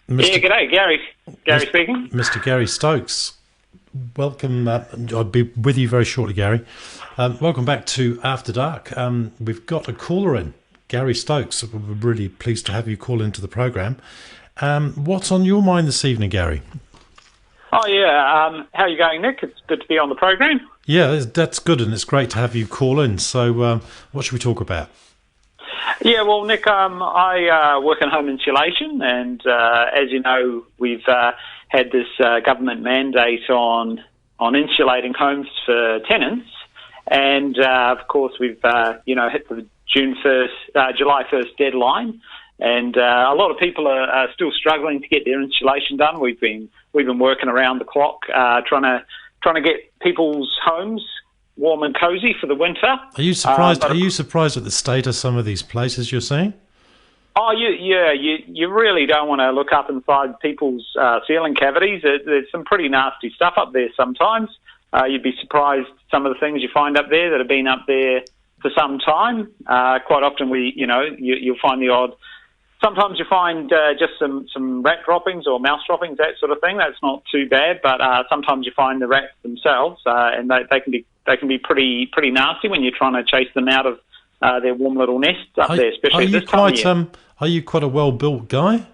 Yeah, Mr. g'day, Gary. Gary Mis- speaking. Mr. Gary Stokes. Welcome. I'll be with you very shortly, Gary. Welcome back to After Dark. We've got a caller in, Gary Stokes. We're really pleased to have you call into the program. What's on your mind this evening, Gary? Oh, yeah. How are you going, Nick? It's good to be on the program. Yeah, that's good, and it's great to have you call in. So, what should we talk about? Yeah, well, Nick, I work in home insulation, and as you know, we've had this government mandate on insulating homes for tenants, and of course, we've hit the July 1st deadline, and a lot of people are still struggling to get their insulation done. We've been working around the clock trying to get people's homes warm and cosy for the winter. Are you surprised? Are you surprised at the state of some of these places you're seeing? Oh, you really don't want to look up inside people's ceiling cavities. There's some pretty nasty stuff up there sometimes. You'd be surprised some of the things you find up there that have been up there for some time. Quite often you'll find the odd. Sometimes you find just some rat droppings or mouse droppings, that sort of thing. That's not too bad, but sometimes you find the rats themselves, and they can be pretty nasty when you're trying to chase them out of their warm little nests up there, especially this time of year. Are you quite a well-built guy?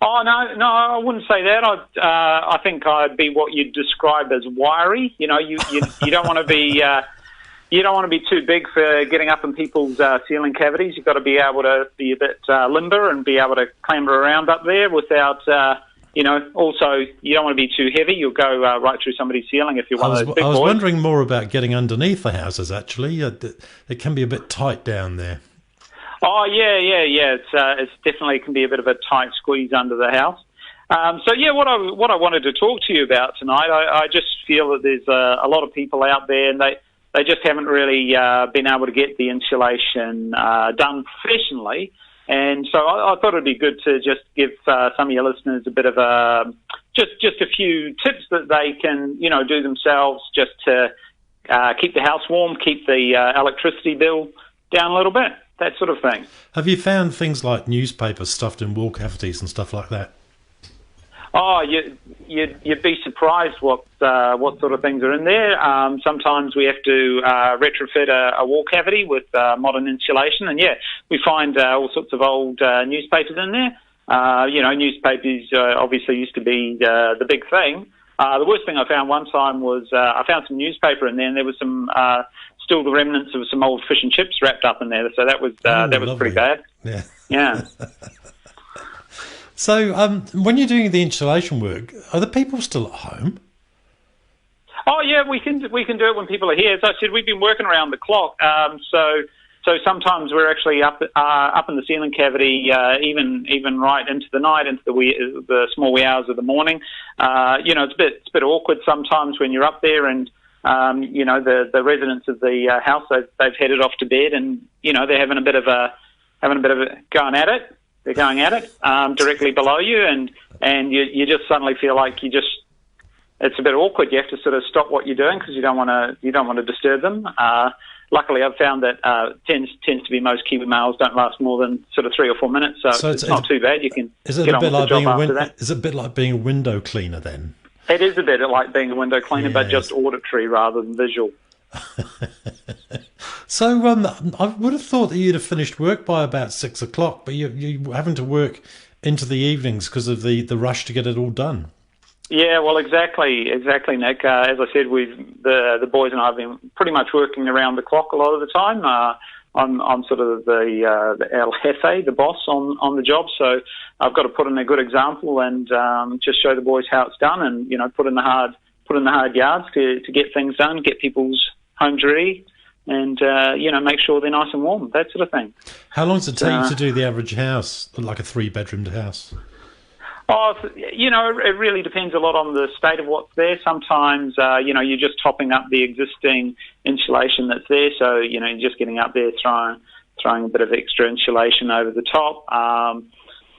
Oh no, I wouldn't say that. I think I'd be what you'd describe as wiry. You don't want to be. You don't want to be too big for getting up in people's ceiling cavities. You've got to be able to be a bit limber and be able to clamber around up there without, also you don't want to be too heavy. You'll go right through somebody's ceiling if you're one of those big boys. I was wondering more about getting underneath the houses, actually. It can be a bit tight down there. Oh, yeah. It's definitely can be a bit of a tight squeeze under the house. What I wanted to talk to you about tonight, I just feel that there's a lot of people out there and they just haven't really been able to get the insulation done professionally. And so I thought it'd be good to just give some of your listeners a bit of just a few tips that they can, do themselves just to keep the house warm, keep the electricity bill down a little bit, that sort of thing. Have you found things like newspapers stuffed in wall cavities and stuff like that? Oh, you'd be surprised what sort of things are in there. Sometimes we have to retrofit a wall cavity with modern insulation, and we find all sorts of old newspapers in there. Newspapers obviously used to be the big thing. The worst thing I found one time was I found some newspaper in there, and there was some still the remnants of some old fish and chips wrapped up in there. So that was lovely. pretty bad. Yeah. So, when you're doing the insulation work, are the people still at home? Oh yeah, we can do it when people are here. As I said, we've been working around the clock. So sometimes we're actually up in the ceiling cavity, even right into the night, into the small wee hours of the morning. It's a bit awkward sometimes when you're up there and the residents of the house they've headed off to bed and they're having a bit of a going at it. They're going at it directly below you, and you just suddenly feel like it's a bit awkward. You have to sort of stop what you're doing because you don't want to disturb them. Luckily, I've found that tends to be most Kiwi males don't last more than sort of 3 or 4 minutes, so it's not too bad. You can get on with the job after that. Is it a bit like being a window cleaner then? It is a bit like being a window cleaner, but just auditory rather than visual. So I would have thought that you'd have finished work by about 6 o'clock, but you're having to work into the evenings because of the rush to get it all done. Yeah, well, exactly, Nick. As I said, the boys and I have been pretty much working around the clock a lot of the time. I'm sort of the El Jefe, the boss on the job, so I've got to put in a good example and just show the boys how it's done, and put in the hard yards to get things done, get people's homes ready, and make sure they're nice and warm, that sort of thing. How long does it take to do the average house, like a 3-bedroomed house? Oh, it really depends a lot on the state of what's there. Sometimes, you're just topping up the existing insulation that's there, so you're just getting up there, throwing a bit of extra insulation over the top.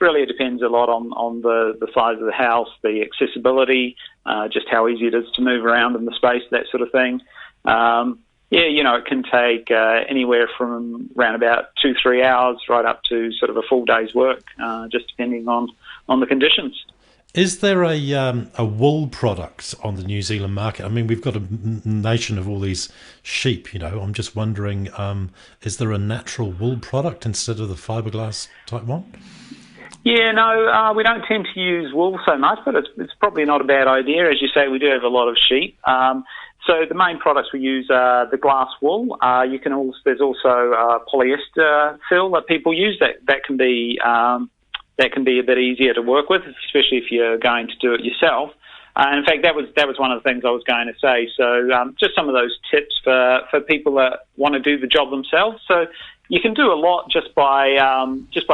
Really, it depends a lot on the size of the house, the accessibility, just how easy it is to move around in the space, that sort of thing. yeah, it can take anywhere from around about 2-3 hours right up to sort of a full day's work, just depending on the conditions. Is there a wool product on the New Zealand market? I mean, we've got a nation of all these sheep, I'm just wondering, is there a natural wool product instead of the fiberglass type one? Yeah, no, we don't tend to use wool so much, but it's probably not a bad idea. As you say, we do have a lot of sheep. So the main products we use are the glass wool. There's also polyester fill that people use that can be a bit easier to work with, especially if you're going to do it yourself. And in fact, that was one of the things I was going to say. So just some of those tips for people that want to do the job themselves. So you can do a lot just by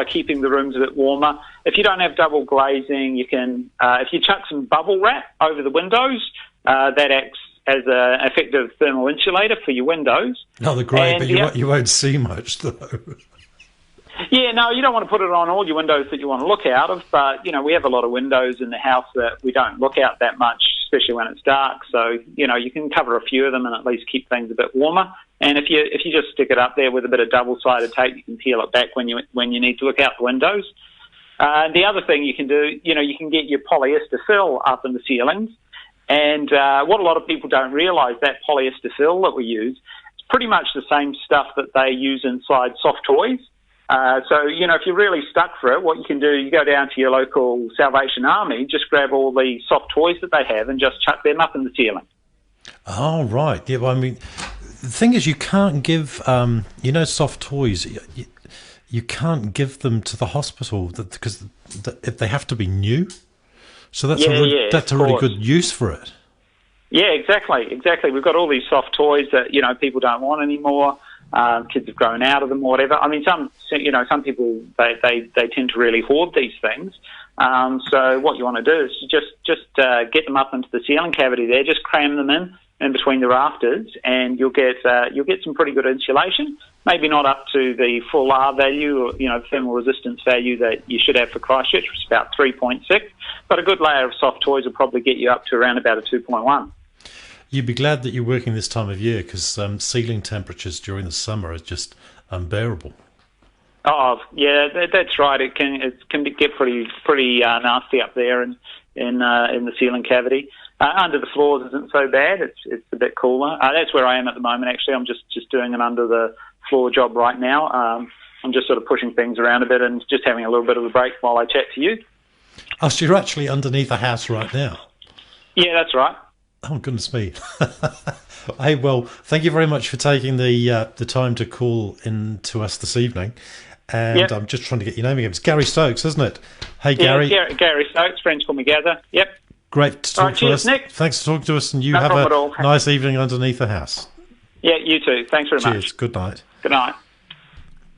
keeping the rooms a bit warmer. If you don't have double glazing, you can if you chuck some bubble wrap over the windows, that acts as an effective thermal insulator for your windows. No, they're great, but you won't see much though. Yeah, no, you don't want to put it on all your windows that you want to look out of, but, we have a lot of windows in the house that we don't look out that much, especially when it's dark, so, you can cover a few of them and at least keep things a bit warmer. And if you just stick it up there with a bit of double-sided tape, you can peel it back when you need to look out the windows. The other thing you can do, you can get your polyester fill up in the ceilings, and what a lot of people don't realise, that polyester fill that we use, it's pretty much the same stuff that they use inside soft toys. So, if you're really stuck for it, what you can do, you go down to your local Salvation Army, just grab all the soft toys that they have and just chuck them up in the ceiling. Oh, right. Yeah, well, I mean, the thing is you can't give, soft toys, you can't give them to the hospital because they have to be new. So that's a really good use for it. Yeah, exactly. We've got all these soft toys that, people don't want anymore. Kids have grown out of them or whatever. I mean, some people, they tend to really hoard these things. So what you want to do is just get them up into the ceiling cavity there, just cram them in between the rafters, and you'll get some pretty good insulation. Maybe not up to the full R value or, thermal resistance value that you should have for Christchurch, which is about 3.6, but a good layer of soft toys will probably get you up to around about a 2.1. You'd be glad that you're working this time of year because ceiling temperatures during the summer are just unbearable. Oh, yeah, that's right. It can get pretty nasty up there in the ceiling cavity. Under the floors isn't so bad. It's a bit cooler. That's where I am at the moment. Actually, I'm just doing an under the floor job right now. I'm just sort of pushing things around a bit and just having a little bit of a break while I chat to you. Oh, so you're actually underneath a house right now? Yeah, that's right. Oh, goodness me. Hey, well, thank you very much for taking the time to call in to us this evening. And yep. I'm just trying to get your name again. It's Gary Stokes, isn't it? Hey, Gary. Yeah, Gary Stokes. Friends call me Gather. Yep. Great to talk to cheers, us. Nick. Thanks for talking to us, and you have a nice evening underneath the house. Yeah, you too. Thanks very much. Cheers. Good night. Good night.